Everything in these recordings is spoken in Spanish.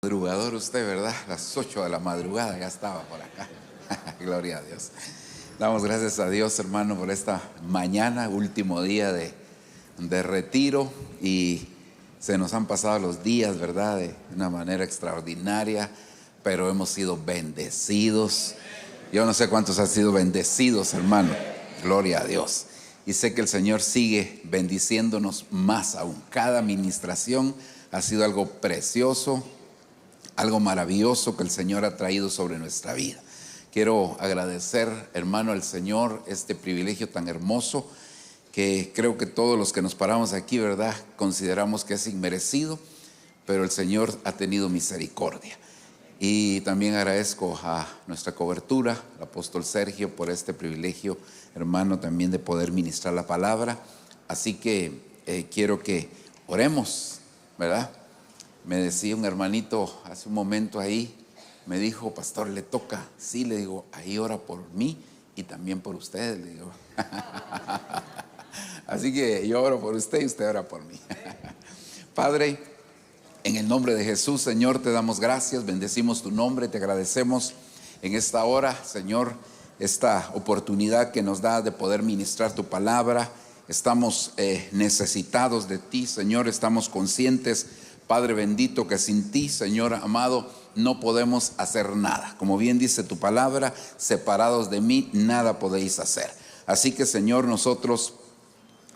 Madrugador usted, ¿verdad? Las 8 de la madrugada ya estaba por acá. Gloria a Dios. Damos gracias a Dios, hermano, por esta mañana, último día de retiro. Y se nos han pasado los días, ¿verdad? De una manera extraordinaria, pero hemos sido bendecidos. Yo no sé cuántos han sido bendecidos, hermano. Gloria a Dios. Y sé que el Señor sigue bendiciéndonos más aún. Cada administración ha sido algo precioso, algo maravilloso que el Señor ha traído sobre nuestra vida. Quiero agradecer, hermano, al Señor este privilegio tan hermoso que creo que todos los que nos paramos aquí, ¿verdad?, consideramos que es inmerecido, pero el Señor ha tenido misericordia. Y también agradezco a nuestra cobertura, al apóstol Sergio, por este privilegio, hermano, también de poder ministrar la palabra. Así que quiero que oremos, ¿verdad? Me decía un hermanito hace un momento ahí, me dijo: pastor, ¿le toca? Sí, le digo, ahí ora por mí y también por ustedes, le digo. Así que yo oro por usted y usted ora por mí. Padre, en el nombre de Jesús, Señor, te damos gracias, bendecimos tu nombre, te agradecemos en esta hora, Señor, esta oportunidad que nos da de poder ministrar tu palabra. Estamos necesitados de ti, Señor, estamos conscientes, Padre bendito, que sin ti, Señor amado, no podemos hacer nada. Como bien dice tu palabra, separados de mí, nada podéis hacer. Así que, Señor, nosotros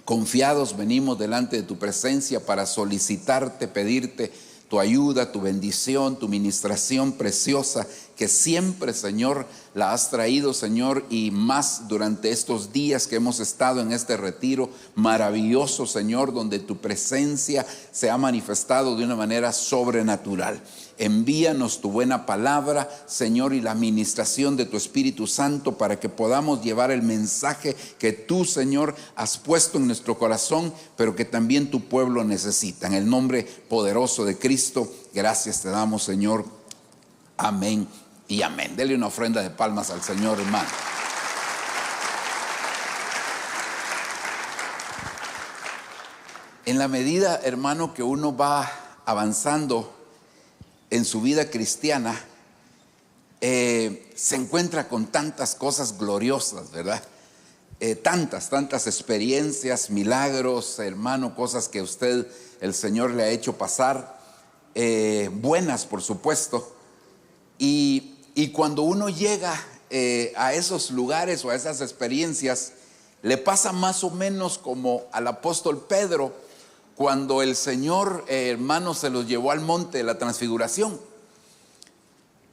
confiados venimos delante de tu presencia para solicitarte, pedirte tu ayuda, tu bendición, tu ministración preciosa, que siempre, Señor, la has traído, Señor, y más durante estos días que hemos estado en este retiro maravilloso, Señor, donde tu presencia se ha manifestado de una manera sobrenatural. Envíanos tu buena palabra, Señor, y la administración de tu Espíritu Santo para que podamos llevar el mensaje que tú, Señor, has puesto en nuestro corazón, pero que también tu pueblo necesita. En el nombre poderoso de Cristo, gracias te damos, Señor. Amén y amén. Dele una ofrenda de palmas al Señor, hermano. En la medida, hermano, que uno va avanzando en su vida cristiana, se encuentra con tantas cosas gloriosas, ¿verdad? Tantas experiencias, milagros, hermano, cosas que usted, el Señor le ha hecho pasar, buenas por supuesto. Y cuando uno llega a esos lugares o a esas experiencias, le pasa más o menos como al apóstol Pedro, cuando el Señor, hermano, se los llevó al monte de la transfiguración.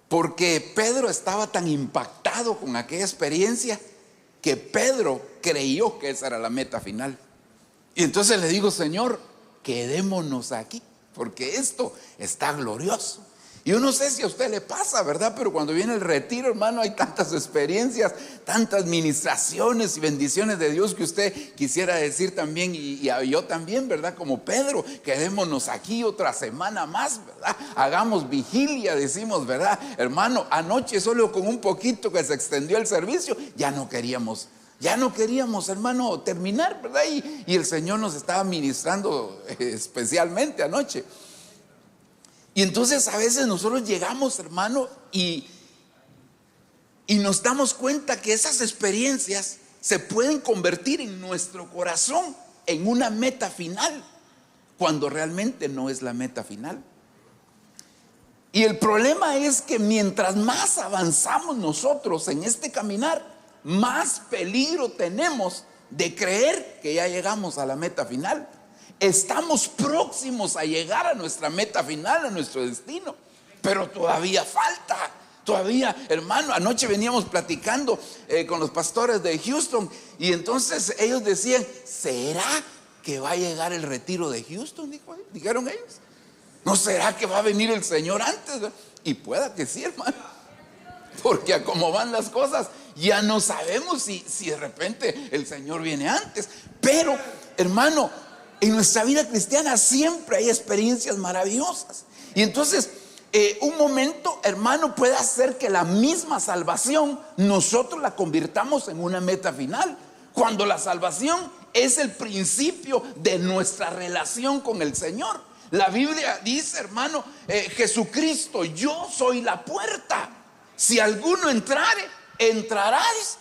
Porque Pedro estaba tan impactado con aquella experiencia que Pedro creyó que esa era la meta final. Y entonces le digo: Señor, quedémonos aquí, porque esto está glorioso. Y yo no sé si a usted le pasa, ¿verdad? Pero cuando viene el retiro, hermano, hay tantas experiencias, tantas ministraciones y bendiciones de Dios que usted quisiera decir también, y yo también, ¿verdad? Como Pedro, quedémonos aquí otra semana más, ¿verdad? Hagamos vigilia, decimos, ¿verdad? Hermano, anoche solo con un poquito que se extendió el servicio, ya no queríamos, hermano, terminar, ¿verdad? Y el Señor nos estaba ministrando especialmente anoche. Y entonces a veces nosotros llegamos, hermano, y nos damos cuenta que esas experiencias se pueden convertir en nuestro corazón en una meta final, cuando realmente no es la meta final. Y el problema es que mientras más avanzamos nosotros en este caminar, más peligro tenemos de creer que ya llegamos a la meta final. Estamos próximos a llegar a nuestra meta final, a nuestro destino, pero todavía falta. Todavía, hermano, anoche veníamos platicando con los pastores de Houston, y entonces ellos decían: ¿será que va a llegar el retiro de Houston? Dijeron ellos. ¿No será que va a venir el Señor antes? Y pueda que sí, hermano, porque a cómo van las cosas, ya no sabemos si de repente el Señor viene antes. Pero, hermano, en nuestra vida cristiana siempre hay experiencias maravillosas. Y entonces, un momento, hermano, puede hacer que la misma salvación nosotros la convirtamos en una meta final, cuando la salvación es el principio de nuestra relación con el Señor. La Biblia dice, hermano, Jesucristo, yo soy la puerta. Si alguno entrare, entrarás,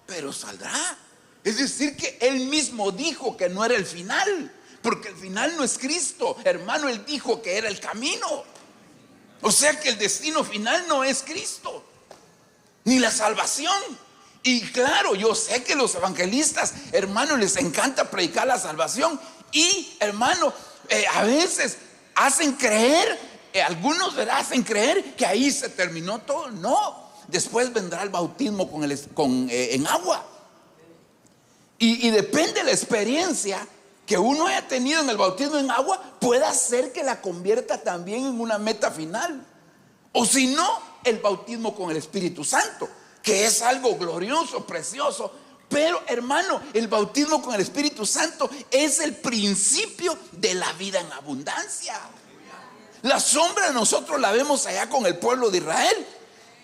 pero saldrá. Es decir, que Él mismo dijo que no era el final, porque el final no es Cristo, hermano. Él dijo que era el camino. O sea que el destino final no es Cristo, ni la salvación. Y claro, yo sé que los evangelistas, hermano, les encanta predicar la salvación. Y hermano, a veces hacen creer, algunos hacen creer que ahí se terminó todo. No, después vendrá el bautismo en agua. Y depende de la experiencia que uno haya tenido en el bautismo en agua, puede hacer que la convierta también en una meta final. O si no, el bautismo con el Espíritu Santo, que es algo glorioso, precioso. Pero hermano, el bautismo con el Espíritu Santo es el principio de la vida en abundancia. La sombra nosotros la vemos allá con el pueblo de Israel,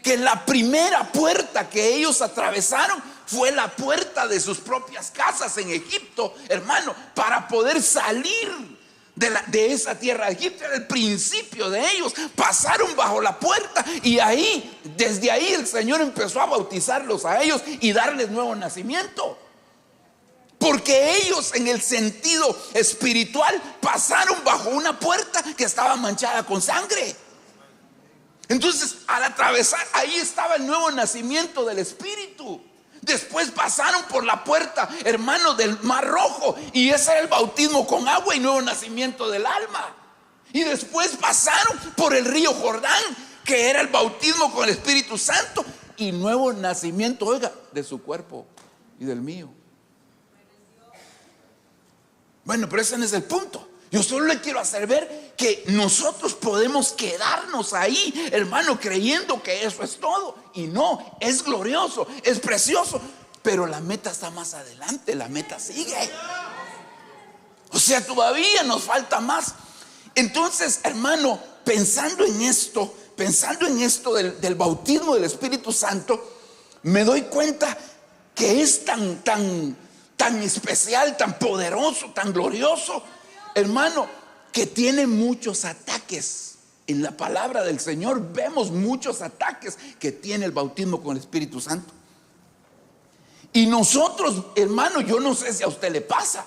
que la primera puerta que ellos atravesaron fue la puerta de sus propias casas en Egipto, hermano, para poder salir de esa tierra de Egipto. Era el principio de ellos. Pasaron bajo la puerta y desde ahí el Señor empezó a bautizarlos a ellos y darles nuevo nacimiento, porque ellos, en el sentido espiritual, pasaron bajo una puerta que estaba manchada con sangre. Entonces, al atravesar, ahí estaba el nuevo nacimiento del Espíritu. Después pasaron por la puerta, hermano, del Mar Rojo, y ese era el bautismo con agua y nuevo nacimiento del alma. Y después pasaron por el río Jordán, que era el bautismo con el Espíritu Santo y nuevo nacimiento, oiga, de su cuerpo y del mío. Bueno, pero ese no es el punto. Yo solo le quiero hacer ver que nosotros podemos quedarnos ahí, hermano, creyendo que eso es todo. Y no, es glorioso, es precioso, pero la meta está más adelante, la meta sigue. O sea, todavía nos falta más. Entonces, hermano, pensando en esto del bautismo del Espíritu Santo, me doy cuenta que es tan especial, tan poderoso, tan glorioso, hermano, que tiene muchos ataques. En la palabra del Señor vemos muchos ataques que tiene el bautismo con el Espíritu Santo. Y nosotros, hermano, yo no sé si a usted le pasa,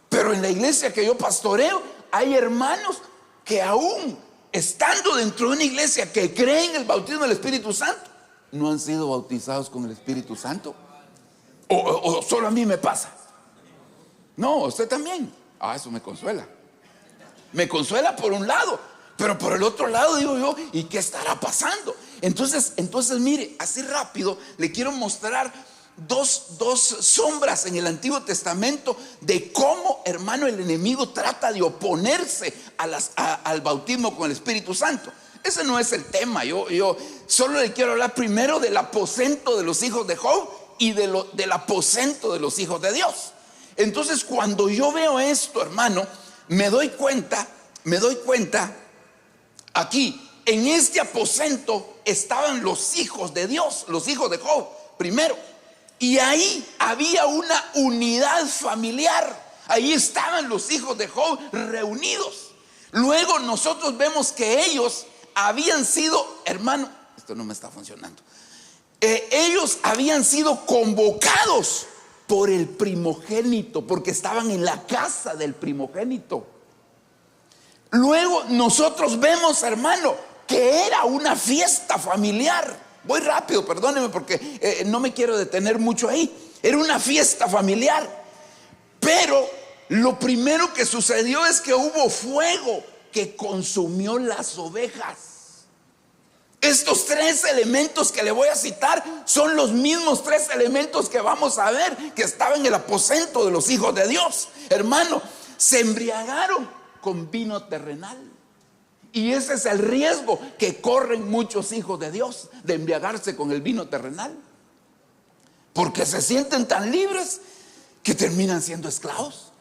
pero en la iglesia que yo pastoreo hay hermanos que aún estando dentro de una iglesia que creen en el bautismo del Espíritu Santo, no han sido bautizados con el Espíritu Santo. O solo a mí me pasa. No, usted también. Eso me consuela. Me consuela por un lado, pero por el otro lado digo yo, ¿y qué estará pasando? Entonces mire, así rápido le quiero mostrar dos sombras en el Antiguo Testamento de cómo, hermano, el enemigo trata de oponerse al bautismo con el Espíritu Santo. Ese no es el tema. Yo solo le quiero hablar primero del aposento de los hijos de Job y del aposento de los hijos de Dios. Entonces, cuando yo veo esto, hermano, me doy cuenta aquí, en este aposento estaban los hijos de Dios, los hijos de Job, primero. Y ahí había una unidad familiar. Ahí estaban los hijos de Job reunidos. Luego nosotros vemos que ellos habían sido, hermano, esto no me está funcionando. Ellos habían sido convocados por el primogénito, porque estaban en la casa del primogénito. Luego nosotros vemos, hermano, que era una fiesta familiar. Voy rápido, perdóneme, porque no me quiero detener mucho ahí. Era una fiesta familiar, pero lo primero que sucedió es que hubo fuego que consumió las ovejas. Estos tres elementos que le voy a citar son los mismos tres elementos que vamos a ver que estaban en el aposento de los hijos de Dios. Hermano, se embriagaron con vino terrenal. Y ese es el riesgo que corren muchos hijos de Dios, de embriagarse con el vino terrenal, porque se sienten tan libres que terminan siendo esclavos.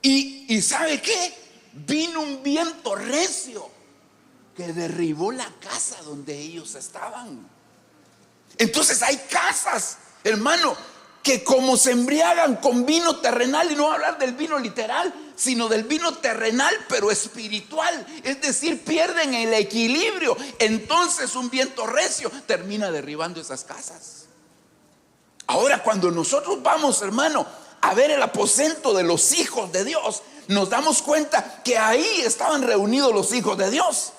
Y ¿sabe qué? Vino un viento recio que derribó la casa donde ellos estaban. Entonces hay casas, hermano, que como se embriagan con vino terrenal, y no voy a hablar del vino literal, sino del vino terrenal pero espiritual, es decir, pierden el equilibrio. Entonces un viento recio termina derribando esas casas. Ahora, cuando nosotros vamos, hermano, a ver el aposento de los hijos de Dios, nos damos cuenta que ahí estaban reunidos los hijos de Dios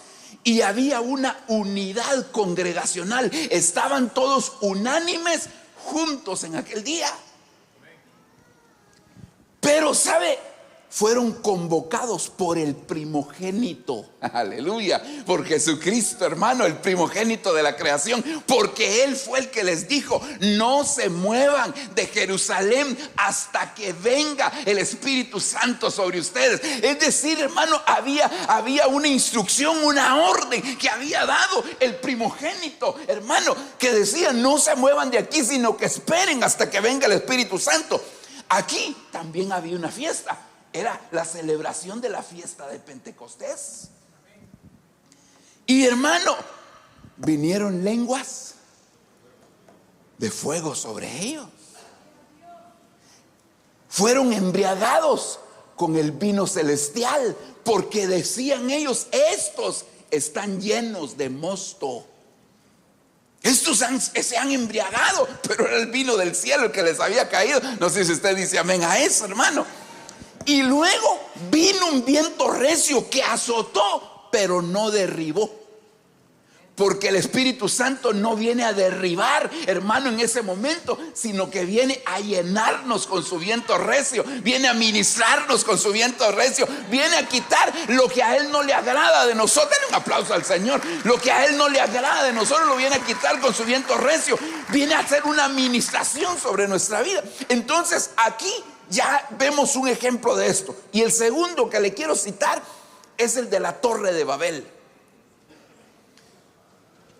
y había una unidad congregacional. Estaban todos unánimes juntos en aquel día. Pero ¿sabe? Fueron convocados por el primogénito, aleluya, por Jesucristo, hermano, el primogénito de la creación, porque Él fue el que les dijo: no se muevan de Jerusalén hasta que venga el Espíritu Santo sobre ustedes. Es decir, hermano, había una instrucción, una orden que había dado el primogénito, hermano, que decía: no se muevan de aquí, sino que esperen hasta que venga el Espíritu Santo. Aquí también había una fiesta. Era la celebración de la fiesta de Pentecostés. Y hermano, vinieron lenguas de fuego sobre ellos. Fueron embriagados con el vino celestial, porque decían ellos: estos están llenos de mosto. Estos se han embriagado, pero era el vino del cielo el que les había caído. No sé si usted dice amén a eso, hermano. Y luego vino un viento recio que azotó, pero no derribó. Porque el Espíritu Santo no viene a derribar, hermano, en ese momento, sino que viene a llenarnos con su viento recio, viene a ministrarnos con su viento recio, viene a quitar lo que a Él no le agrada de nosotros. Den un aplauso al Señor. Lo que a Él no le agrada de nosotros lo viene a quitar con su viento recio, viene a hacer una administración sobre nuestra vida. Entonces aquí ya vemos un ejemplo de esto. Y el segundo que le quiero citar es el de la Torre de Babel.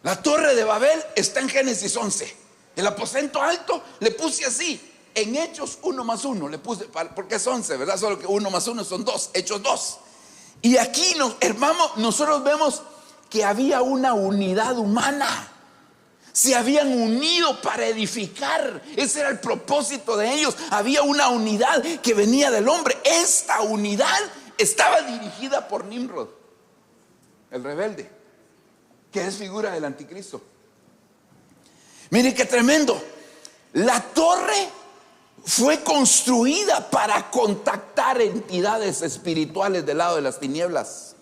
La Torre de Babel está en Génesis 11. El aposento alto le puse así, en Hechos 1 más 1 le puse, porque es 11, ¿verdad? Solo que 1 más 1 son 2, Hechos 2. Y aquí, hermano, nosotros vemos que había una unidad humana. Se habían unido para edificar. Ese era el propósito de ellos. Había una unidad que venía del hombre. Esta unidad estaba dirigida por Nimrod, el rebelde, que es figura del anticristo. Mire qué tremendo. La torre fue construida para contactar entidades espirituales del lado de las tinieblas.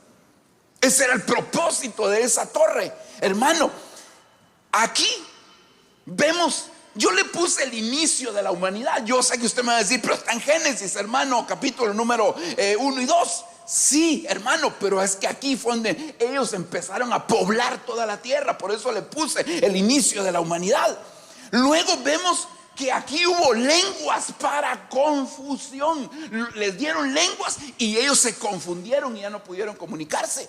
Ese era el propósito de esa torre, hermano. Aquí vemos, yo le puse el inicio de la humanidad. Yo sé que usted me va a decir: pero está en Génesis, hermano, capítulo número 1 y 2. Sí, hermano, pero es que aquí fue donde ellos empezaron a poblar toda la tierra. Por eso le puse el inicio de la humanidad. Luego vemos que aquí hubo lenguas para confusión. Les dieron lenguas y ellos se confundieron y ya no pudieron comunicarse.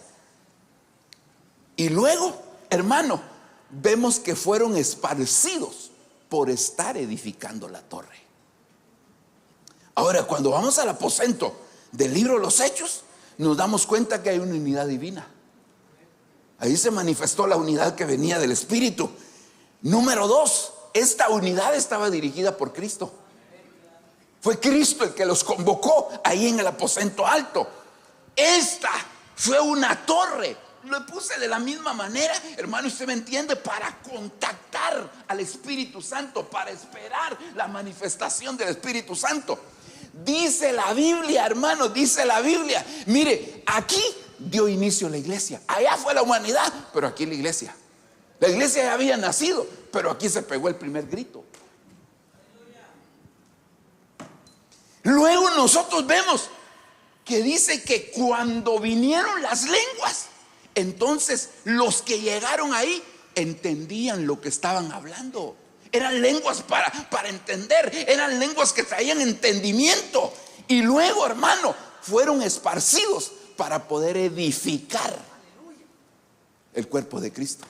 Y luego, hermano, vemos que fueron esparcidos por estar edificando la torre. Ahora, cuando vamos al aposento del libro de los Hechos, nos damos cuenta que hay una unidad divina. Ahí se manifestó la unidad que venía del Espíritu. Número 2, esta unidad estaba dirigida por Cristo. Fue Cristo el que los convocó ahí en el aposento alto. Esta fue una torre. Lo puse de la misma manera, hermano, usted me entiende, para contactar al Espíritu Santo, para esperar la manifestación del Espíritu Santo. Dice la Biblia, hermano, dice la Biblia. Mire, aquí dio inicio la iglesia. Allá fue la humanidad, pero aquí la iglesia. La iglesia ya había nacido, pero aquí se pegó el primer grito. Luego nosotros vemos que dice que cuando vinieron las lenguas, entonces los que llegaron ahí entendían lo que estaban hablando. Eran lenguas para entender, eran lenguas que traían entendimiento. Y luego, hermano, fueron esparcidos para poder edificar el cuerpo de Cristo.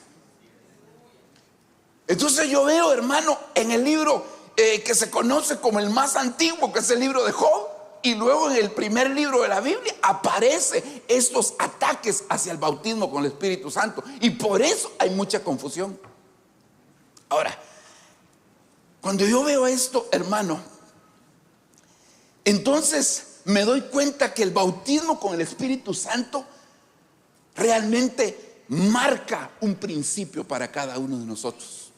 Entonces yo veo, hermano, en el libro que se conoce como el más antiguo, que es el libro de Job, y luego en el primer libro de la Biblia aparece estos ataques hacia el bautismo con el Espíritu Santo. Y por eso hay mucha confusión. Ahora, Cuando yo veo esto, hermano, entonces me doy cuenta que el bautismo con el Espíritu Santo realmente marca un principio para cada uno de nosotros.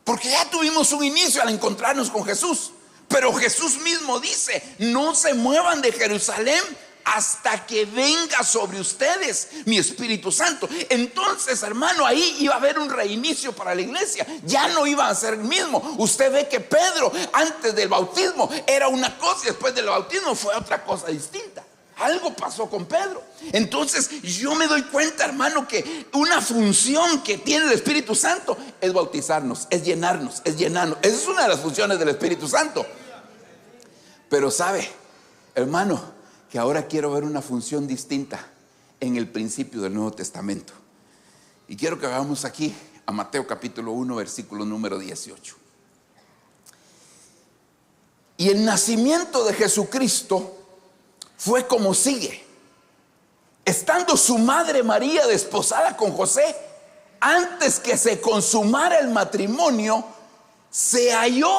Porque ya tuvimos un inicio al encontrarnos con Jesús. Pero Jesús mismo dice: no se muevan de Jerusalén hasta que venga sobre ustedes mi Espíritu Santo. Entonces, hermano, ahí iba a haber un reinicio para la iglesia. Ya no iba a ser el mismo. Usted ve que Pedro antes del bautismo era una cosa y después del bautismo fue otra cosa distinta. Algo pasó con Pedro. Entonces yo me doy cuenta, hermano, que una función que tiene el Espíritu Santo es bautizarnos, es llenarnos, es llenarnos. Esa es una de las funciones del Espíritu Santo. Pero sabe, hermano, que ahora quiero ver una función distinta en el principio del Nuevo Testamento. Y quiero que vayamos aquí a Mateo capítulo 1, versículo número 18. Y el nacimiento de Jesucristo fue como sigue. Estando su madre María desposada con José, antes que se consumara el matrimonio, se halló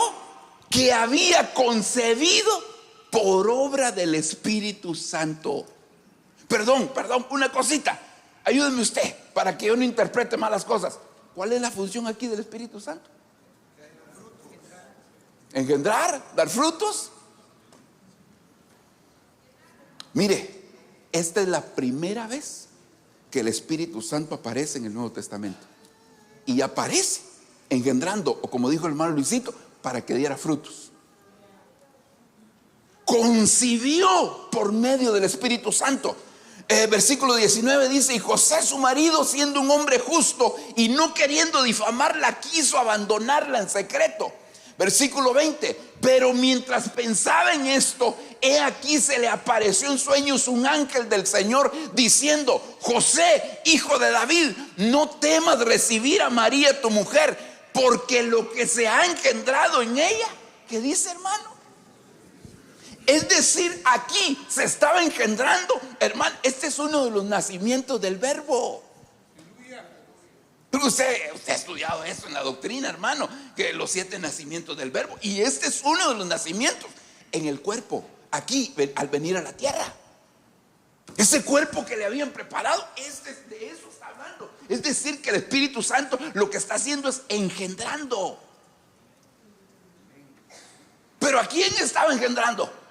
que había concebido por obra del Espíritu Santo. Perdón, una cosita. Ayúdeme usted para que yo no interprete mal las cosas. ¿Cuál es la función aquí del Espíritu Santo? Engendrar, dar frutos. Mire, esta es la primera vez que el Espíritu Santo aparece en el Nuevo Testamento. Y aparece engendrando, o como dijo el hermano Luisito, para que diera frutos. Concibió por medio del Espíritu Santo. Versículo 19 dice: y José su marido, siendo un hombre justo y no queriendo difamarla, quiso abandonarla en secreto. Versículo 20: pero mientras pensaba en esto, he aquí se le apareció en sueños un ángel del Señor diciendo: José, hijo de David, no temas recibir a María tu mujer, porque lo que se ha engendrado en ella, ¿qué dice, hermano? Es decir, aquí se estaba engendrando, hermano, este es uno de los nacimientos del verbo. Usted ha estudiado eso en la doctrina, hermano, que los 7 nacimientos del verbo. Y este es uno de los nacimientos en el cuerpo, aquí, al venir a la tierra. Ese cuerpo que le habían preparado, de eso está hablando. Es decir, que el Espíritu Santo lo que está haciendo es engendrando. ¿Pero a quién estaba engendrando?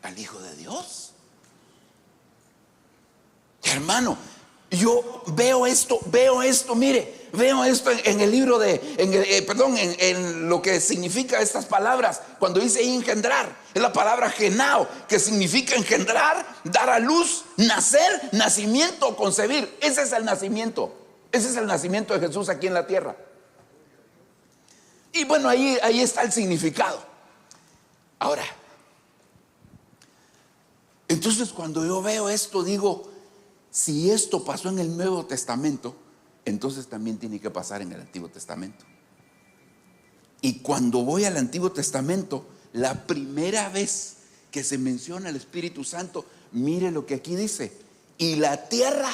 Al Hijo de Dios. Hermano, yo veo esto, mire, veo esto en el libro en lo que significa estas palabras. Cuando dice engendrar, es la palabra genao, que significa engendrar, dar a luz, nacer, nacimiento o concebir. Ese es el nacimiento de Jesús aquí en la tierra. Y bueno, ahí está el significado. Ahora, entonces cuando yo veo esto digo: si esto pasó en el Nuevo Testamento, entonces también tiene que pasar en el Antiguo Testamento. Y cuando voy al Antiguo Testamento, la primera vez que se menciona el Espíritu Santo, mire lo que aquí dice: y la tierra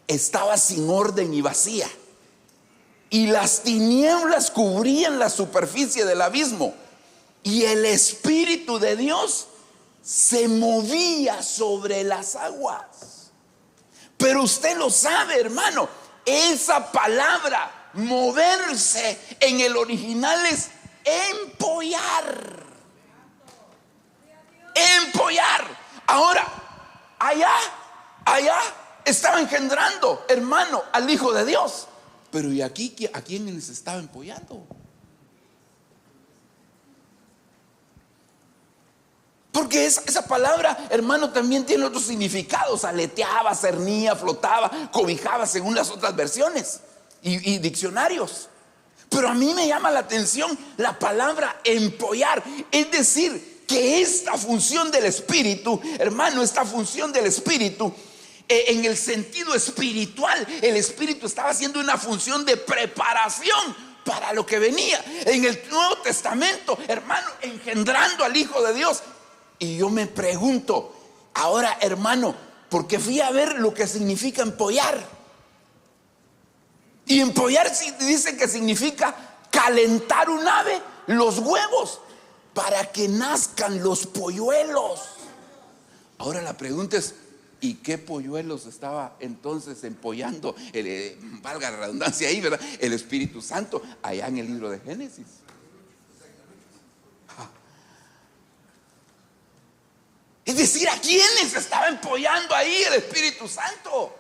estaba sin orden y vacía, y las tinieblas cubrían la superficie del abismo, y el Espíritu de Dios se movía sobre las aguas. Pero usted lo sabe, hermano, esa palabra moverse en el original es empollar. Empollar. Ahora, allá estaba engendrando, hermano, al Hijo de Dios. Pero ¿y aquí a quién les estaba empollando? Porque esa palabra, hermano, también tiene otros significados. Aleteaba, cernía, flotaba, cobijaba, según las otras versiones y diccionarios. Pero a mí me llama la atención la palabra empollar. Es decir, que esta función del Espíritu, hermano, esta función del Espíritu, en el sentido espiritual, el Espíritu estaba haciendo una función de preparación para lo que venía. En el Nuevo Testamento, hermano, engendrando al Hijo de Dios. Y yo me pregunto, ahora, hermano, porque fui a ver lo que significa empollar. Y empollar dice que significa calentar un ave los huevos para que nazcan los polluelos. Ahora la pregunta es, ¿y qué polluelos estaba entonces empollando, valga la redundancia ahí, ¿verdad? El Espíritu Santo, allá en el libro de Génesis. Es decir, ¿a quiénes estaba empollando ahí el Espíritu Santo?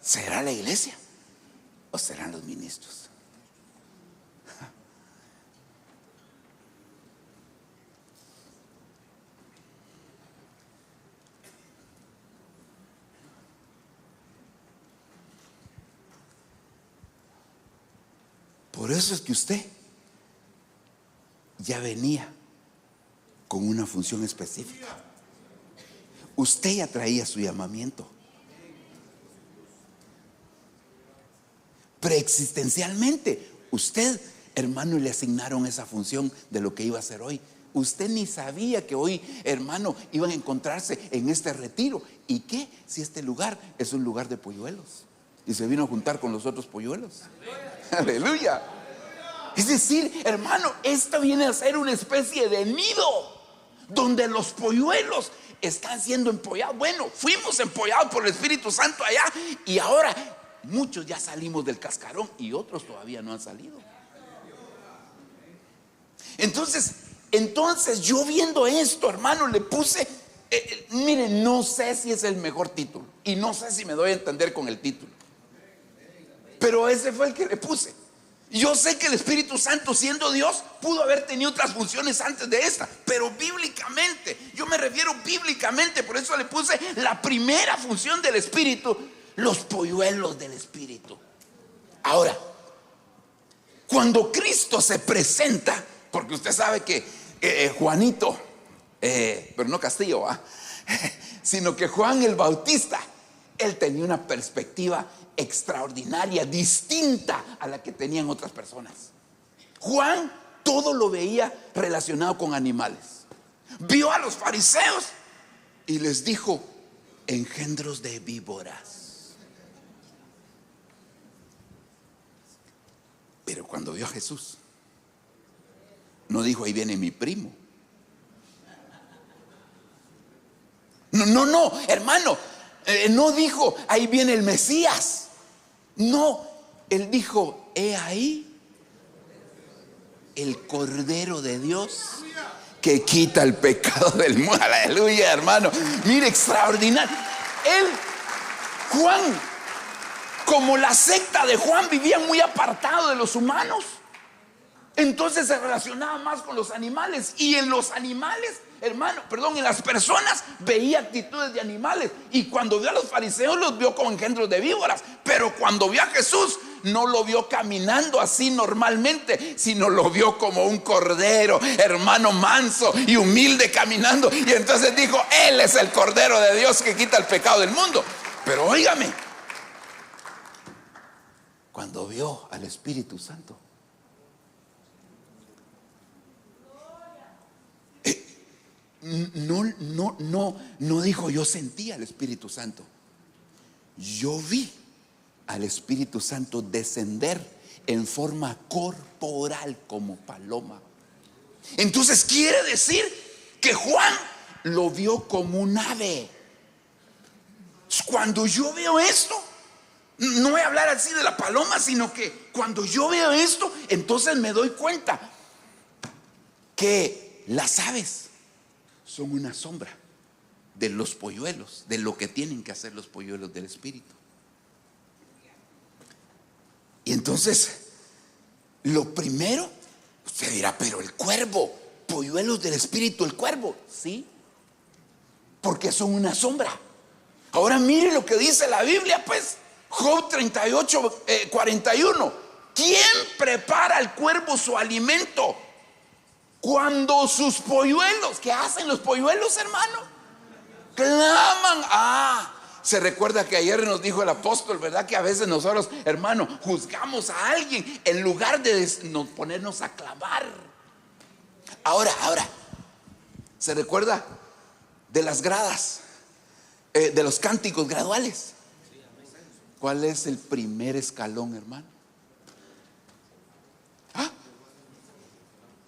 ¿Será la iglesia o serán los ministros? Por eso es que usted ya venía con una función específica. Usted ya traía su llamamiento. Preexistencialmente, usted, hermano, le asignaron esa función de lo que iba a hacer hoy. Usted ni sabía que hoy, hermano, iban a encontrarse en este retiro. ¿Y qué? Si este lugar es un lugar de polluelos. Y se vino a juntar con los otros polluelos. Aleluya. Es decir, hermano, esto viene a ser una especie de nido donde los polluelos están siendo empollados. Bueno, fuimos empollados por el Espíritu Santo allá y ahora muchos ya salimos del cascarón y otros todavía no han salido. Entonces yo viendo esto, hermano, le puse, miren, no sé si es el mejor título y no sé si me doy a entender con el título, pero ese fue el que le puse. Yo sé que el Espíritu Santo, siendo Dios, pudo haber tenido otras funciones antes de esta, pero bíblicamente, yo me refiero bíblicamente, por eso le puse la primera función del Espíritu, los polluelos del Espíritu. Ahora, cuando Cristo se presenta, porque usted sabe que Juanito, pero no Castillo, sino que Juan el Bautista, él tenía una perspectiva extraordinaria, distinta a la que tenían otras personas. Juan todo lo veía relacionado con animales. Vio a los fariseos y les dijo: engendros de víboras. Pero cuando vio a Jesús, no dijo: ahí viene mi primo. No, hermano, no dijo: ahí viene el Mesías. No, él dijo: he ahí el Cordero de Dios que quita el pecado del mundo. Aleluya, hermano. Mire, extraordinario. Juan, como la secta de Juan vivía muy apartado de los humanos, entonces se relacionaba más con los animales. Y en los animales, en las personas veía actitudes de animales. Y cuando vio a los fariseos, los vio como engendros de víboras. Pero cuando vio a Jesús, no lo vio caminando así normalmente, sino lo vio como un cordero, hermano, manso y humilde caminando. Y entonces dijo: él es el Cordero de Dios que quita el pecado del mundo. Pero óigame, cuando vio al Espíritu Santo, no dijo: yo sentía al Espíritu Santo. Yo vi al Espíritu Santo descender en forma corporal como paloma. Entonces quiere decir que Juan lo vio como un ave. Cuando yo veo esto, no voy a hablar así de la paloma, sino que cuando yo veo esto, entonces me doy cuenta que las aves son una sombra de los polluelos, de lo que tienen que hacer los polluelos del Espíritu. Y entonces, lo primero, usted dirá: pero el cuervo, polluelos del Espíritu, el cuervo. Sí, porque son una sombra. Ahora mire lo que dice la Biblia, pues, Job 38, 41. ¿Quién prepara al cuervo su alimento cuando sus polluelos? ¿Qué hacen los polluelos, hermano? Claman. Se recuerda que ayer nos dijo el apóstol, ¿verdad? Que a veces nosotros, hermano, juzgamos a alguien en lugar de ponernos a clamar. Ahora, ¿se recuerda de las gradas, de los cánticos graduales? ¿cuál es el primer escalón, hermano?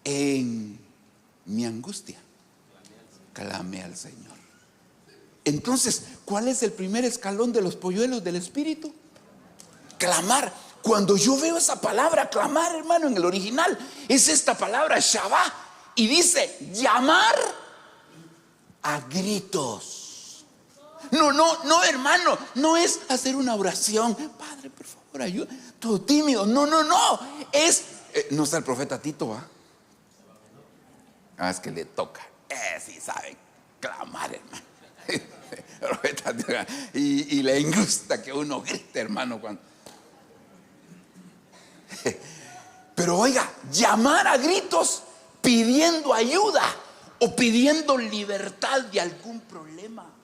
En mi angustia clamé al Señor. Entonces, ¿cuál es el primer escalón de los polluelos del Espíritu? Clamar. Cuando yo veo esa palabra clamar, hermano, en el original es esta palabra Shabbat, y dice llamar a gritos. No, hermano, no es hacer una oración, Padre, por favor, ayuda, todo tímido. No, es, no está el profeta Tito, ¿va? Es que le toca, sí sabe clamar, hermano. Y le gusta que uno grite, hermano, cuando. Pero oiga, llamar a gritos pidiendo ayuda o pidiendo libertad de algún problema.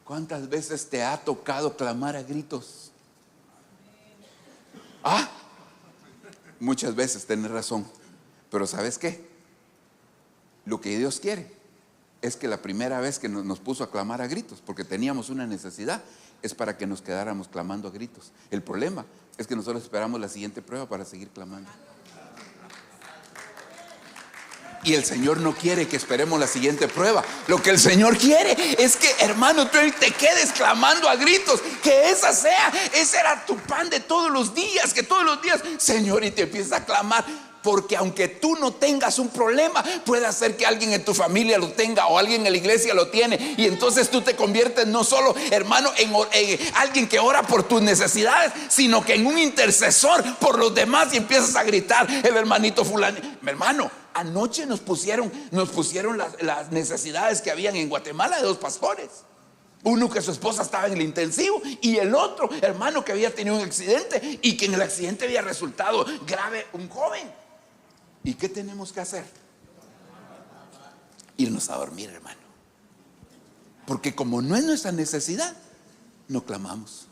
¿Cuántas veces te ha tocado clamar a gritos? Muchas veces, tenés razón. Pero ¿sabes qué? Lo que Dios quiere es que la primera vez que nos puso a clamar a gritos, porque teníamos una necesidad, es para que nos quedáramos clamando a gritos. El problema es que nosotros esperamos la siguiente prueba para seguir clamando. Y el Señor no quiere que esperemos la siguiente prueba. Lo que el Señor quiere es que, hermano, tú te quedes clamando a gritos. Que ese era tu pan de todos los días. Que todos los días, Señor, y te empiezas a clamar. Porque aunque tú no tengas un problema, puede ser que alguien en tu familia lo tenga o alguien en la iglesia lo tiene. Y entonces tú te conviertes no solo, hermano, en alguien que ora por tus necesidades, sino que en un intercesor por los demás, y empiezas a gritar, el hermanito fulano. Mi hermano, anoche nos pusieron las necesidades que habían en Guatemala de 2 pastores. Uno que su esposa estaba en el intensivo, y el otro, hermano, que había tenido un accidente y que en el accidente había resultado grave un joven. ¿Y qué tenemos que hacer? Irnos a dormir, hermano. Porque como no es nuestra necesidad, no clamamos.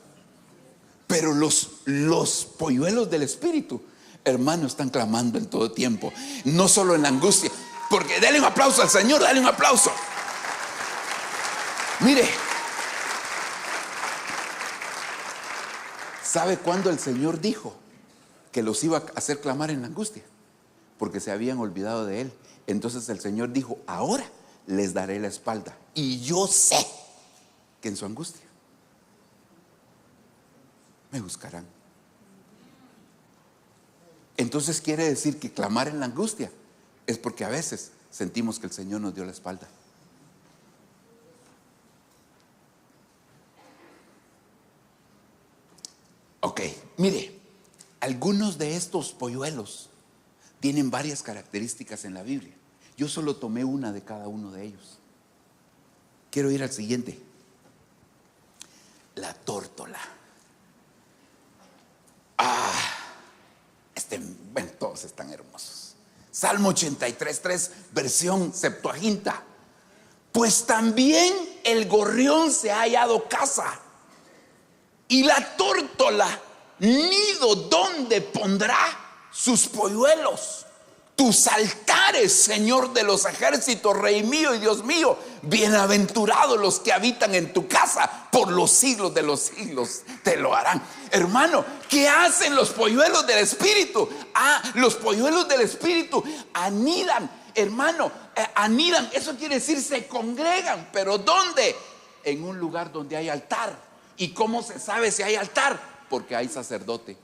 Pero los polluelos del Espíritu, hermano, están clamando en todo tiempo. No solo en la angustia. Porque dale un aplauso al Señor, dale un aplauso. Mire, ¿sabe cuándo el Señor dijo que los iba a hacer clamar en la angustia? Porque se habían olvidado de Él. Entonces el Señor dijo: ahora les daré la espalda, y yo sé que en su angustia me buscarán. Entonces quiere decir que clamar en la angustia es porque a veces sentimos que el Señor nos dio la espalda. Ok, mire, algunos de estos polluelos tienen varias características en la Biblia. Yo solo tomé una de cada uno de ellos. Quiero ir al siguiente. La tórtola. Bueno, todos están hermosos. Salmo 83:3, versión Septuaginta. Pues también el gorrión se ha hallado casa, y la tórtola nido donde pondrá sus polluelos. Tus altares, Señor de los ejércitos, Rey mío y Dios mío, bienaventurados los que habitan en tu casa, por los siglos de los siglos te lo harán. Hermano, ¿qué hacen los polluelos del Espíritu? Los polluelos del Espíritu anidan, hermano, anidan. Eso quiere decir se congregan. ¿Pero dónde? En un lugar donde hay altar. ¿Y cómo se sabe si hay altar? Porque hay sacerdote.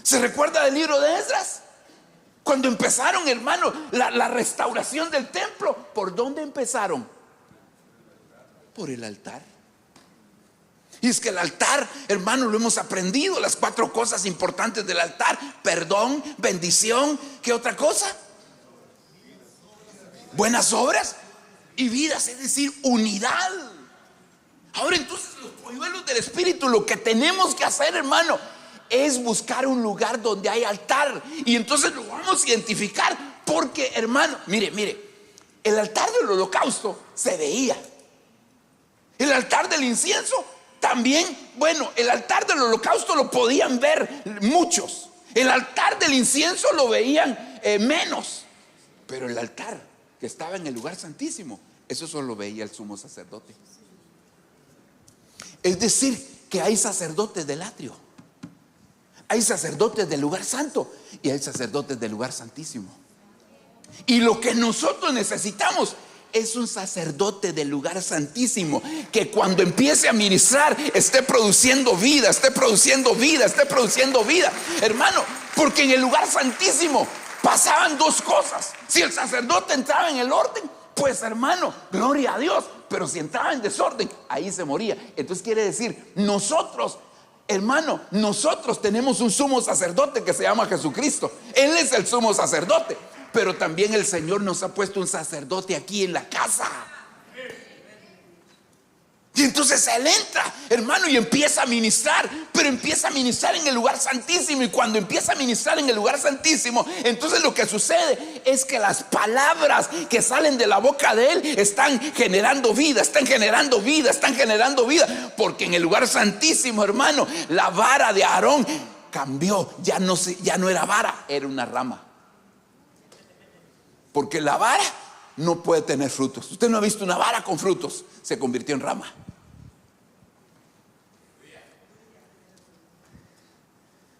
¿Se recuerda del libro de Esdras? Cuando empezaron, hermano, la restauración del templo, ¿por dónde empezaron? Por el altar. Y es que el altar, hermano, lo hemos aprendido, las 4 cosas importantes del altar: perdón, bendición, ¿qué otra cosa? Buenas obras y vidas, es decir, unidad. Ahora entonces, los polluelos del Espíritu, lo que tenemos que hacer, hermano, es buscar un lugar donde hay altar. Y entonces lo vamos a identificar. Porque, hermano, mire, el altar del holocausto se veía. El altar del incienso también. Bueno, el altar del holocausto lo podían ver muchos. El altar del incienso lo veían menos. Pero el altar que estaba en el lugar santísimo, eso solo veía el sumo sacerdote. Es decir, que hay sacerdotes del atrio, hay sacerdotes del lugar santo y hay sacerdotes del lugar santísimo. Y lo que nosotros necesitamos es un sacerdote del lugar santísimo, que cuando empiece a ministrar esté produciendo vida, esté produciendo vida, esté produciendo vida, hermano. Porque en el lugar santísimo pasaban dos cosas. Si el sacerdote entraba en el orden, pues hermano, gloria a Dios. Pero si entraba en desorden, ahí se moría. Entonces quiere decir, nosotros, hermano, nosotros tenemos un sumo sacerdote que se llama Jesucristo. Él es el sumo sacerdote. Pero también el Señor nos ha puesto un sacerdote aquí en la casa. Y entonces Él entra, hermano, y empieza a ministrar. Pero empieza a ministrar en el lugar santísimo. Y cuando empieza a ministrar en el lugar santísimo, entonces lo que sucede es que las palabras que salen de la boca de Él están generando vida, están generando vida, están generando vida. Porque en el lugar santísimo, hermano, la vara de Aarón cambió. Ya no era vara, era una rama. Porque la vara no puede tener frutos. Usted no ha visto una vara con frutos. Se convirtió en rama.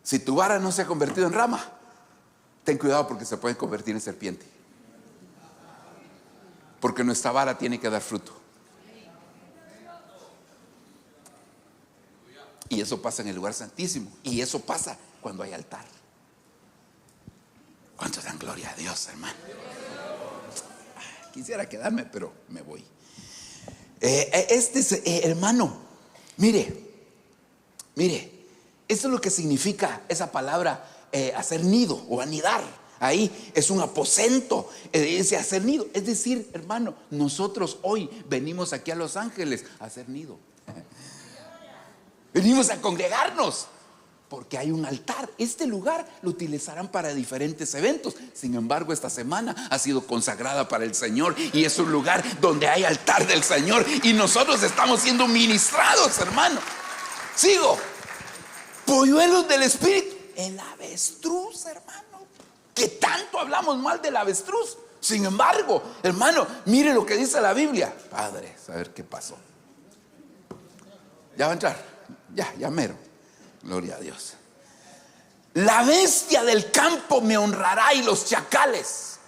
Si tu vara no se ha convertido en rama, ten cuidado, porque se puede convertir en serpiente. Porque nuestra vara tiene que dar fruto. Y eso pasa en el lugar santísimo. Y eso pasa cuando hay altar. ¿Cuántos dan gloria a Dios, hermano? Quisiera quedarme, pero me voy. Hermano, mire, eso es lo que significa esa palabra, hacer nido o anidar. Ahí es un aposento, ese hacer nido. Es decir, hermano, nosotros hoy venimos aquí a Los Ángeles a hacer nido. Venimos a congregarnos. Porque hay un altar. Este lugar lo utilizarán para diferentes eventos. Sin embargo, esta semana ha sido consagrada para el Señor. Y es un lugar donde hay altar del Señor. Y nosotros estamos siendo ministrados, hermano. Sigo. Polluelos del Espíritu. El avestruz, hermano. Que tanto hablamos mal del avestruz. Sin embargo, hermano, mire lo que dice la Biblia. Padre, a ver qué pasó. Ya va a entrar. Ya mero. Gloria a Dios. La bestia del campo me honrará, y los chacales,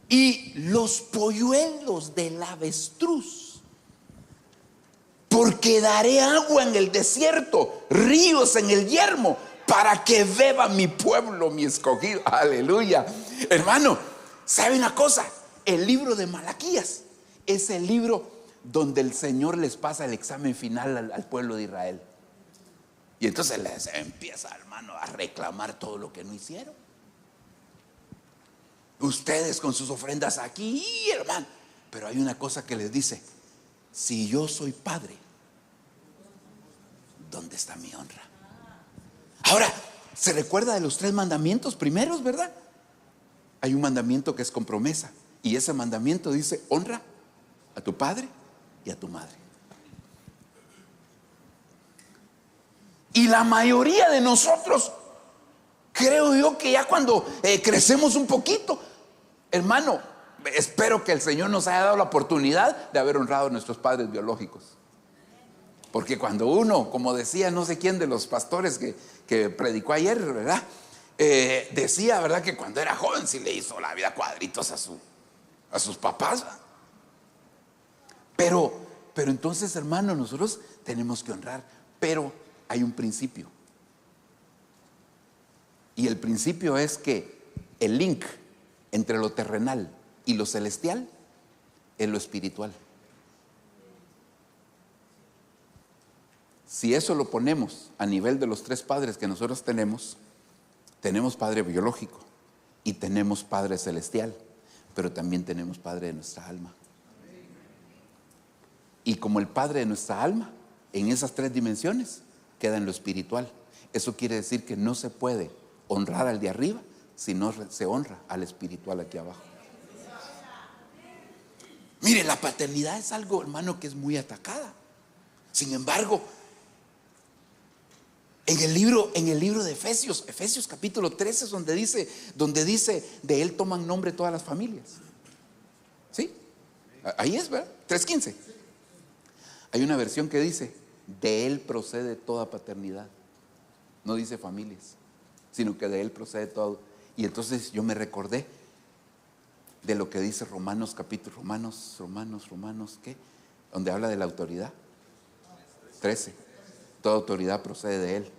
y los polluelos del avestruz. Porque daré agua en el desierto, ríos en el yermo, para que beba mi pueblo, mi escogido. Aleluya. Hermano, ¿sabe una cosa? El libro de Malaquías es el libro donde el Señor les pasa el examen final al pueblo de Israel. Y entonces les empieza, hermano, a reclamar todo lo que no hicieron. Ustedes con sus ofrendas aquí, hermano. Pero hay una cosa que les dice: si yo soy padre, ¿dónde está mi honra? Ahora, ¿se recuerda de los 3 mandamientos primeros, verdad? Hay un mandamiento que es con promesa. Y ese mandamiento dice: honra a tu padre y a tu madre. Y la mayoría de nosotros, creo yo que ya cuando crecemos un poquito, hermano, espero que el Señor nos haya dado la oportunidad de haber honrado a nuestros padres biológicos. Porque cuando uno, como decía no sé quién de los pastores que predicó ayer, ¿verdad? Decía, ¿verdad?, que cuando era joven sí le hizo la vida cuadritos a sus papás, ¿verdad? Pero entonces, hermano, nosotros tenemos que honrar. Pero hay un principio. Y el principio es que el link entre lo terrenal y lo celestial es lo espiritual. Si eso lo ponemos a nivel de los 3 padres que nosotros tenemos padre biológico y tenemos padre celestial, pero también tenemos padre de nuestra alma. Y como el padre de nuestra alma, en esas 3 dimensiones, queda en lo espiritual. Eso quiere decir que no se puede honrar al de arriba si no se honra al espiritual aquí abajo. Mire, la paternidad es algo, hermano, que es muy atacada. Sin embargo, en el libro de Efesios capítulo 13 es donde dice de él toman nombre todas las familias. ¿Sí? Ahí es, ¿verdad? 3:15. Hay una versión que dice, de Él procede toda paternidad. No dice familias, sino que de Él procede todo. Y entonces yo me recordé de lo que dice Romanos capítulo, Romanos, ¿qué? Donde habla de la autoridad. 13. Toda autoridad procede de Él.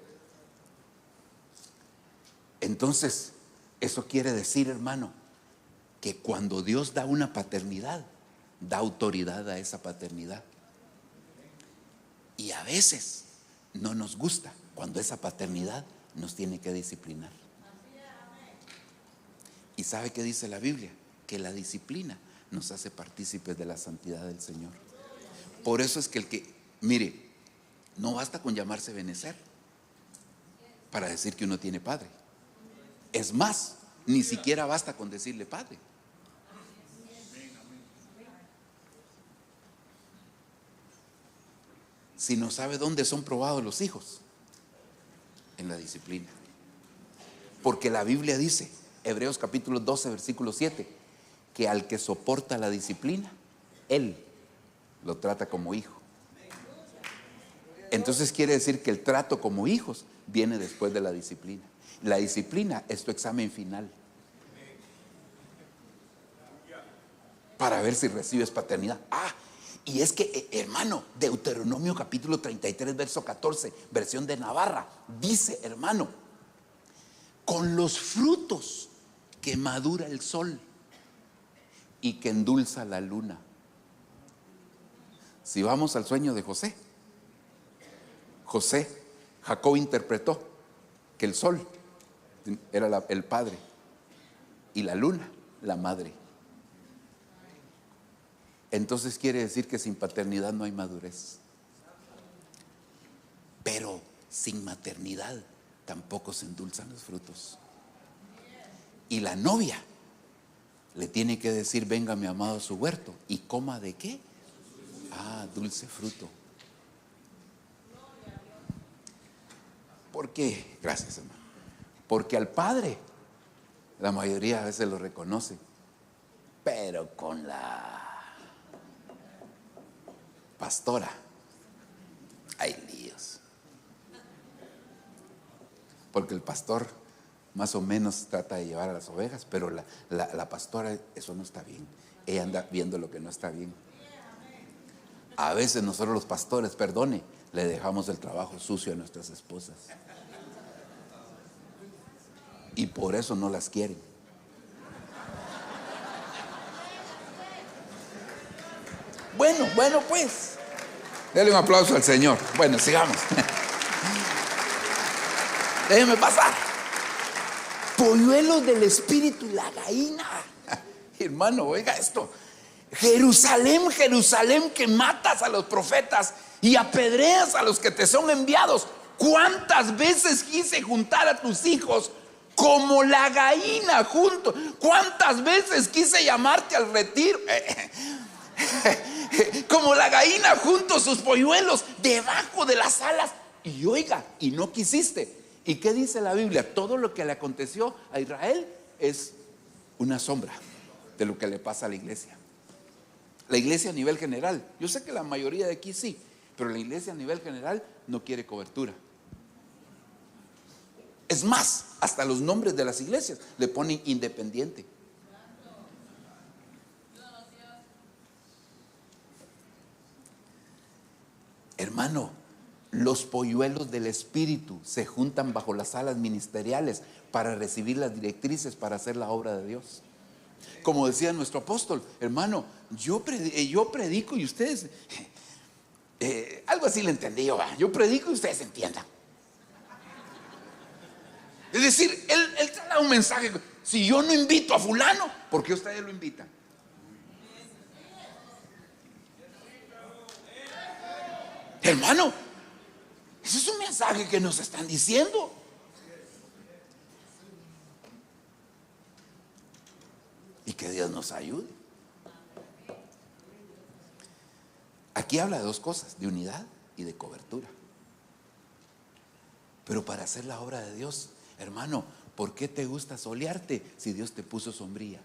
Entonces, eso quiere decir, hermano, que cuando Dios da una paternidad, da autoridad a esa paternidad. Y a veces no nos gusta cuando esa paternidad nos tiene que disciplinar. ¿Y sabe qué dice la Biblia? Que la disciplina nos hace partícipes de la santidad del Señor. Por eso es que, mire, no basta con llamarse Benecer para decir que uno tiene padre. Es más, ni siquiera basta con decirle padre. Si no sabe dónde son probados los hijos, en la disciplina. Porque la Biblia dice, Hebreos capítulo 12, versículo 7, que al que soporta la disciplina, Él lo trata como hijo. Entonces quiere decir que el trato como hijos viene después de la disciplina. La disciplina es tu examen final para ver si recibes paternidad. Y es que, hermano, Deuteronomio capítulo 33, verso 14, versión de Navarra, dice, hermano, con los frutos que madura el sol y que endulza la luna. Si vamos al sueño de José, Jacob interpretó que el sol era el padre y la luna la madre. Entonces quiere decir que sin paternidad no hay madurez. Pero sin maternidad tampoco se endulzan los frutos. Y la novia le tiene que decir, venga mi amado a su huerto y coma de qué. Dulce fruto. ¿Por qué? Gracias, hermano. Porque al padre la mayoría a veces lo reconoce, pero con la pastora hay líos. Porque el pastor más o menos trata de llevar a las ovejas, pero la pastora, eso no está bien. Ella anda viendo lo que no está bien. A veces nosotros los pastores, perdone, le dejamos el trabajo sucio a nuestras esposas. Y por eso no las quieren. Bueno, pues. Dele un aplauso al Señor. Bueno, sigamos. Déjeme pasar. Polluelos del espíritu y la gallina. Hermano, oiga esto. Jerusalén, Jerusalén, que matas a los profetas y apedreas a los que te son enviados. ¿Cuántas veces quise juntar a tus hijos como la gallina junto? ¿Cuántas veces quise llamarte al retiro? Como la gallina junto a sus polluelos debajo de las alas. Y oiga, y no quisiste. ¿Y qué dice la Biblia? Todo lo que le aconteció a Israel es una sombra de lo que le pasa a la iglesia. La iglesia a nivel general, yo sé que la mayoría de aquí sí, pero la iglesia a nivel general no quiere cobertura. Es más, hasta los nombres de las iglesias le ponen independiente. Hermano, los polluelos del espíritu se juntan bajo las alas ministeriales para recibir las directrices para hacer la obra de Dios. Como decía nuestro apóstol, hermano, yo predico y ustedes, algo así le entendí yo predico y ustedes entiendan. Es decir, él te da un mensaje. Si yo no invito a fulano, ¿por qué ustedes lo invitan? Hermano, ese es un mensaje que nos están diciendo. Y que Dios nos ayude. Aquí habla de dos cosas, de unidad y de cobertura. Pero para hacer la obra de Dios, hermano, ¿por qué te gusta solearte si Dios te puso sombría?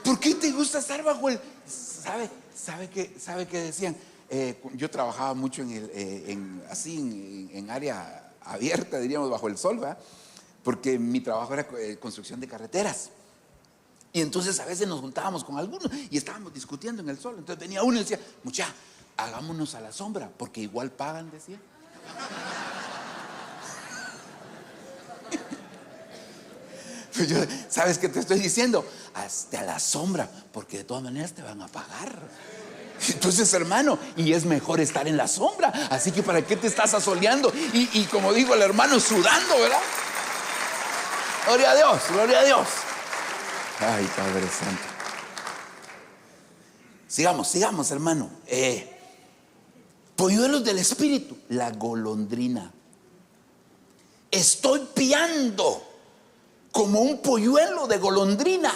¿Por qué te gusta estar bajo el? ¿Sabe qué decían? Yo trabajaba mucho en área abierta, diríamos, bajo el sol, ¿verdad? Porque mi trabajo era construcción de carreteras. Y entonces a veces nos juntábamos con algunos y estábamos discutiendo en el sol. Entonces venía uno y decía: mucha, hagámonos a la sombra, porque igual pagan, decía. Pues yo, ¿sabes qué te estoy diciendo? Hasta a la sombra, porque de todas maneras te van a pagar. Entonces, hermano, y es mejor estar en la sombra. Así que ¿para qué te estás asoleando? Y como digo el hermano, sudando, ¿verdad? Gloria a Dios, gloria a Dios. Ay, Padre Santo. Sigamos, hermano. Polluelos del espíritu, la golondrina. Estoy piando como un polluelo de golondrina,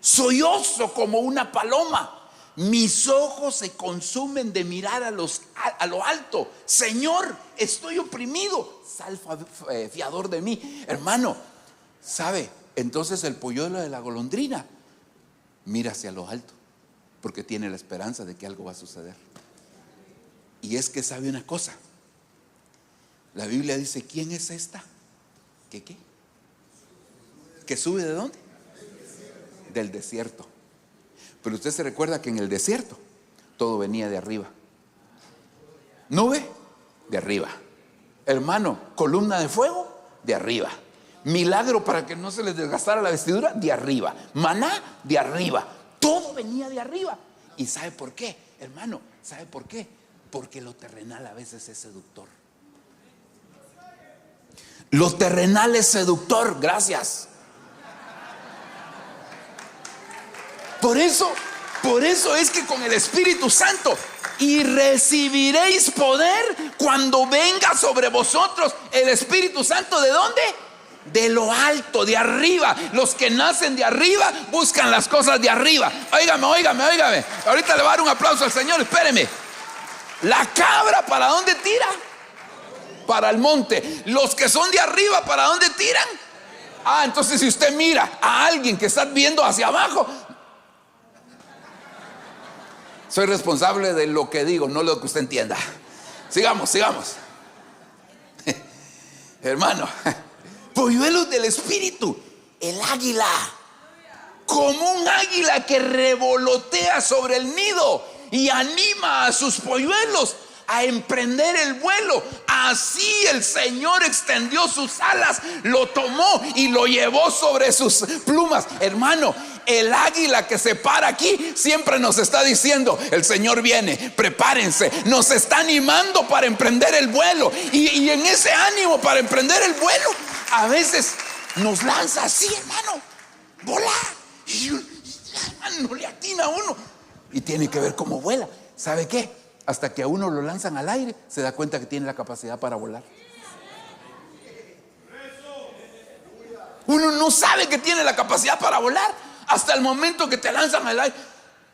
sollozo como una paloma. Mis ojos se consumen de mirar a lo alto. Señor, estoy oprimido. Sal fiador de mí. Hermano, ¿sabe? Entonces el polluelo de la golondrina mira hacia lo alto, porque tiene la esperanza de que algo va a suceder. Y es que sabe una cosa. La Biblia dice: ¿quién es esta? ¿Qué? ¿Que sube de dónde? Del desierto. Pero usted se recuerda que en el desierto todo venía de arriba. Nube, de arriba. Hermano, columna de fuego, de arriba. Milagro para que no se les desgastara la vestidura, de arriba. Maná, de arriba. Todo venía de arriba. ¿Y sabe por qué, hermano? ¿Sabe por qué? Porque lo terrenal a veces es seductor. Lo terrenal es seductor, gracias. Por eso es que con el Espíritu Santo, y recibiréis poder cuando venga sobre vosotros el Espíritu Santo. ¿De dónde? De lo alto, de arriba. Los que nacen de arriba buscan las cosas de arriba. Óigame. Ahorita le voy a dar un aplauso al Señor, espéreme. La cabra, ¿para dónde tira? Para el monte. Los que son de arriba, ¿para dónde tiran? Entonces si usted mira a alguien que está viendo hacia abajo, soy responsable de lo que digo, no lo que usted entienda. Sigamos. Hermano, polluelos del espíritu, el águila, como un águila que revolotea sobre el nido y anima a sus polluelos a emprender el vuelo. Así el Señor extendió sus alas, lo tomó y lo llevó sobre sus plumas. Hermano, el águila que se para aquí siempre nos está diciendo: el Señor viene, prepárense. Nos está animando para emprender el vuelo. Y en ese ánimo para emprender el vuelo, a veces nos lanza así, hermano, volar. Y no le atina a uno. Y tiene que ver cómo vuela. ¿Sabe qué? Hasta que a uno lo lanzan al aire, se da cuenta que tiene la capacidad para volar. Uno no sabe que tiene la capacidad para volar hasta el momento que te lanzan al aire.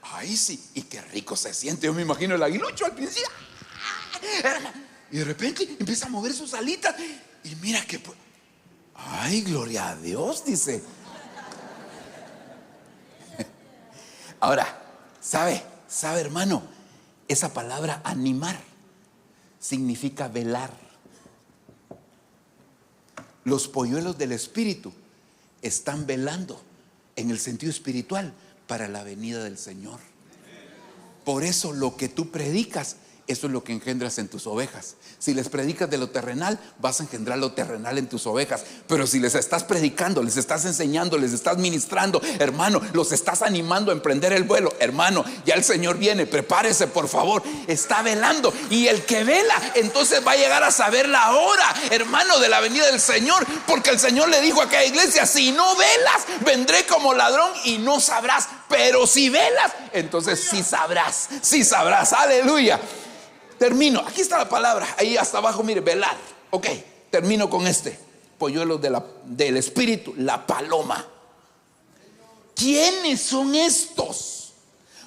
Ay, sí, y qué rico se siente. Yo me imagino el aguilucho al principio. Y de repente empieza a mover sus alitas. Y mira que... ay, gloria a Dios, dice. Ahora, ¿sabe, hermano? Esa palabra animar significa velar. Los polluelos del espíritu están velando en el sentido espiritual para la venida del Señor. Por eso lo que tú predicas, eso es lo que engendras en tus ovejas. Si les predicas de lo terrenal, vas a engendrar lo terrenal en tus ovejas. Pero si les estás predicando, les estás enseñando, les estás ministrando, hermano, los estás animando a emprender el vuelo. Hermano, ya el Señor viene, prepárese por favor. Está velando, y el que vela entonces va a llegar a saber la hora, hermano, de la venida del Señor. Porque el Señor le dijo a aquella iglesia: si no velas, vendré como ladrón y no sabrás. Pero si velas, entonces sí sabrás. Aleluya. Termino, aquí está la palabra, ahí hasta abajo, mire, velar. Ok, termino con este polluelo del espíritu, la paloma. ¿Quiénes son estos?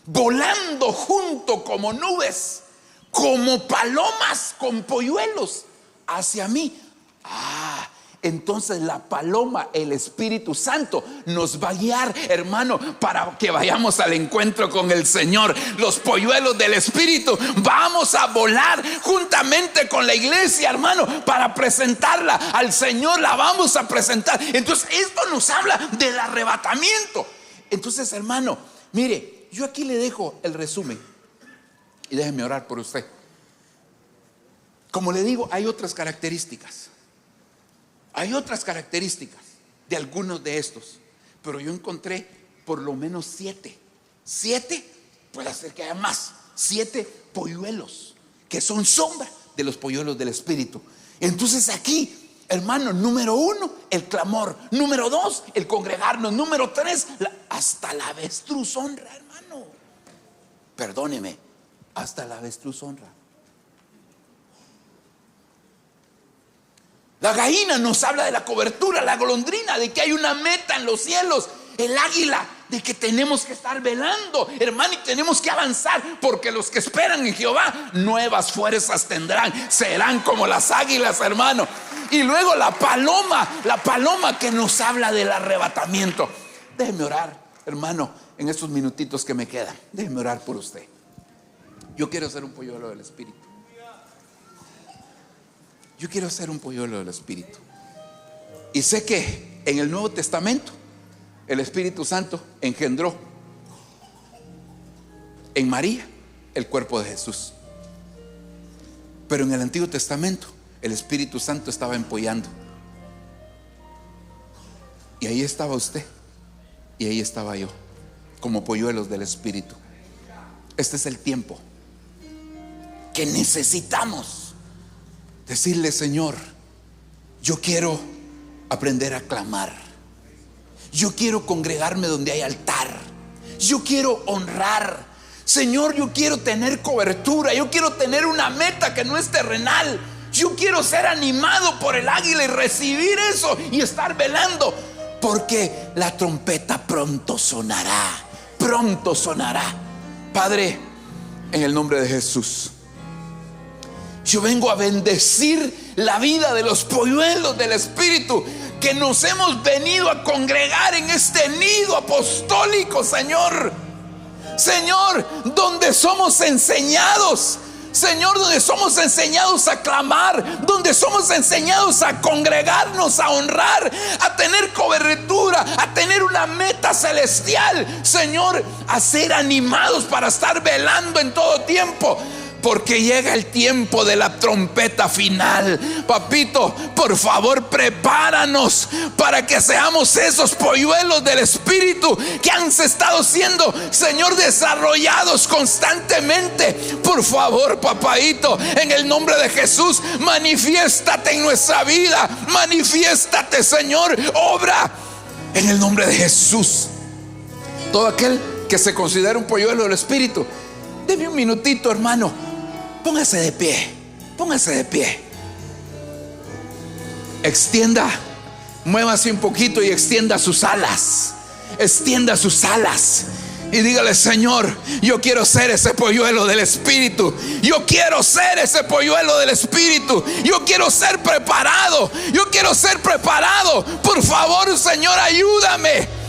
Volando junto como nubes, como palomas con polluelos hacia mí. entonces la paloma, el Espíritu Santo, nos va a guiar, hermano, para que vayamos al encuentro con el Señor. Los polluelos del Espíritu, vamos a volar juntamente con la iglesia, hermano, para presentarla al Señor. La vamos a presentar. Entonces esto nos habla del arrebatamiento. Entonces, hermano, mire, yo aquí le dejo el resumen y déjeme orar por usted. Como le digo, hay otras características. Hay otras características de algunos de estos, pero yo encontré por lo menos 7. 7, puede ser que haya más. 7 polluelos que son sombra de los polluelos del Espíritu. Entonces aquí, hermano, número 1, el clamor. Número 2, el congregarnos. Número 3, hasta la avestruz honra, hermano. Perdóneme, hasta la avestruz honra. La gallina nos habla de la cobertura, la golondrina de que hay una meta en los cielos, el águila de que tenemos que estar velando, hermano, y tenemos que avanzar, porque los que esperan en Jehová nuevas fuerzas tendrán, serán como las águilas, hermano. Y luego la paloma que nos habla del arrebatamiento. Déjeme orar, hermano, en estos minutitos que me quedan. Déjeme orar por usted. Yo quiero ser un polluelo del Espíritu. Yo quiero ser un polluelo del Espíritu. Y sé que en el Nuevo Testamento el Espíritu Santo engendró en María el cuerpo de Jesús. Pero en el Antiguo Testamento el Espíritu Santo estaba empollando. Y ahí estaba usted y ahí estaba yo, como polluelos del Espíritu. Este es el tiempo que necesitamos decirle: Señor, yo quiero aprender a clamar. Yo quiero congregarme donde hay altar. Yo quiero honrar. Señor, yo quiero tener cobertura. Yo quiero tener una meta que no es terrenal. Yo quiero ser animado por el águila y recibir eso y estar velando, porque la trompeta pronto sonará. Pronto sonará. Padre, en el nombre de Jesús, yo vengo a bendecir la vida de los polluelos del Espíritu que nos hemos venido a congregar en este nido apostólico, Señor. Señor, donde somos enseñados, Señor, donde somos enseñados a clamar, donde somos enseñados a congregarnos, a honrar, a tener cobertura, a tener una meta celestial, Señor, a ser animados para estar velando en todo tiempo, porque llega el tiempo de la trompeta final. Papito, por favor, prepáranos para que seamos esos polluelos del Espíritu que han estado siendo, Señor, desarrollados constantemente. Por favor, papadito, en el nombre de Jesús, manifiéstate en nuestra vida. Manifiéstate, Señor, obra en el nombre de Jesús. Todo aquel que se considera un polluelo del Espíritu, deme un minutito, hermano. Póngase de pie, póngase de pie. Extienda, muévase un poquito y extienda sus alas. Extienda sus alas y dígale: Señor, yo quiero ser ese polluelo del Espíritu. Yo quiero ser ese polluelo del Espíritu. Yo quiero ser preparado. Yo quiero ser preparado. Por favor, Señor, ayúdame.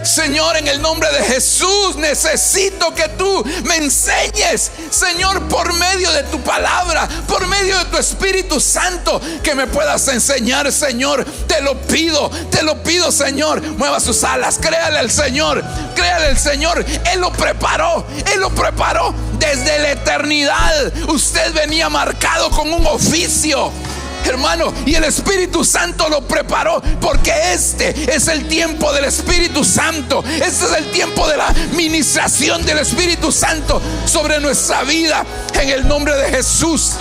Señor, en el nombre de Jesús, necesito que tú me enseñes, Señor, por medio de tu palabra, por medio de tu Espíritu Santo, que me puedas enseñar, Señor. Te lo pido, Señor. Mueva sus alas, créale al Señor, créale al Señor. Él lo preparó desde la eternidad. Usted venía marcado con un oficio, hermano, y el Espíritu Santo lo preparó, porque este es el tiempo del Espíritu Santo. Este es el tiempo de la ministración del Espíritu Santo sobre nuestra vida, en el nombre de Jesús.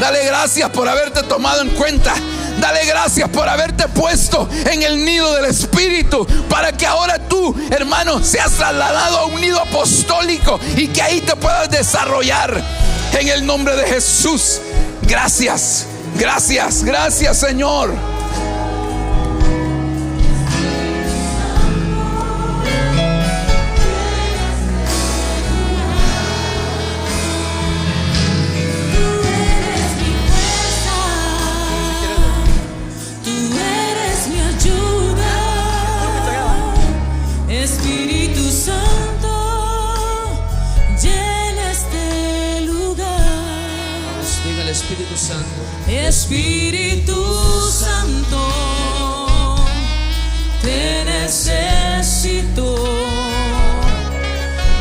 Dale gracias por haberte tomado en cuenta. Dale gracias por haberte puesto en el nido del Espíritu, para que ahora tú, hermano, seas trasladado a un nido apostólico y que ahí te puedas desarrollar, en el nombre de Jesús. Gracias, gracias, gracias, Señor. Espíritu Santo. Espíritu Santo, te necesito.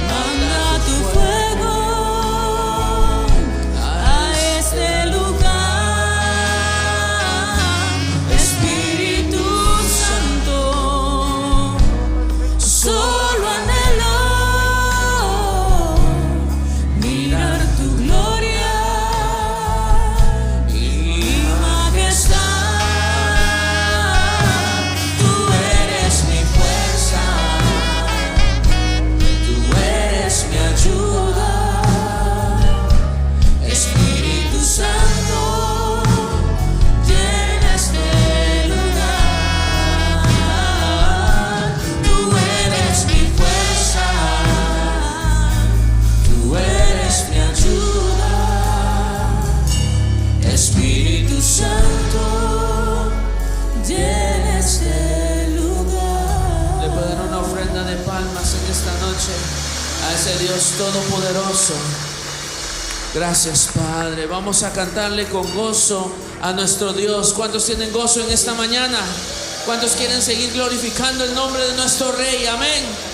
Manda tu fuego a este lugar. Espíritu Santo, solo anhelo mirar tu gloria y majestad. Tú eres mi fuerza, tú eres mi ayuda. Espíritu Santo, llena este lugar. Tú eres mi fuerza, tú eres mi ayuda. Espíritu Santo, llena este lugar. Le puedo dar una ofrenda de palmas en esta noche a ese Dios todopoderoso. Gracias, Padre. Vamos a cantarle con gozo a nuestro Dios. ¿Cuántos tienen gozo en esta mañana? ¿Cuántos quieren seguir glorificando el nombre de nuestro Rey? Amén.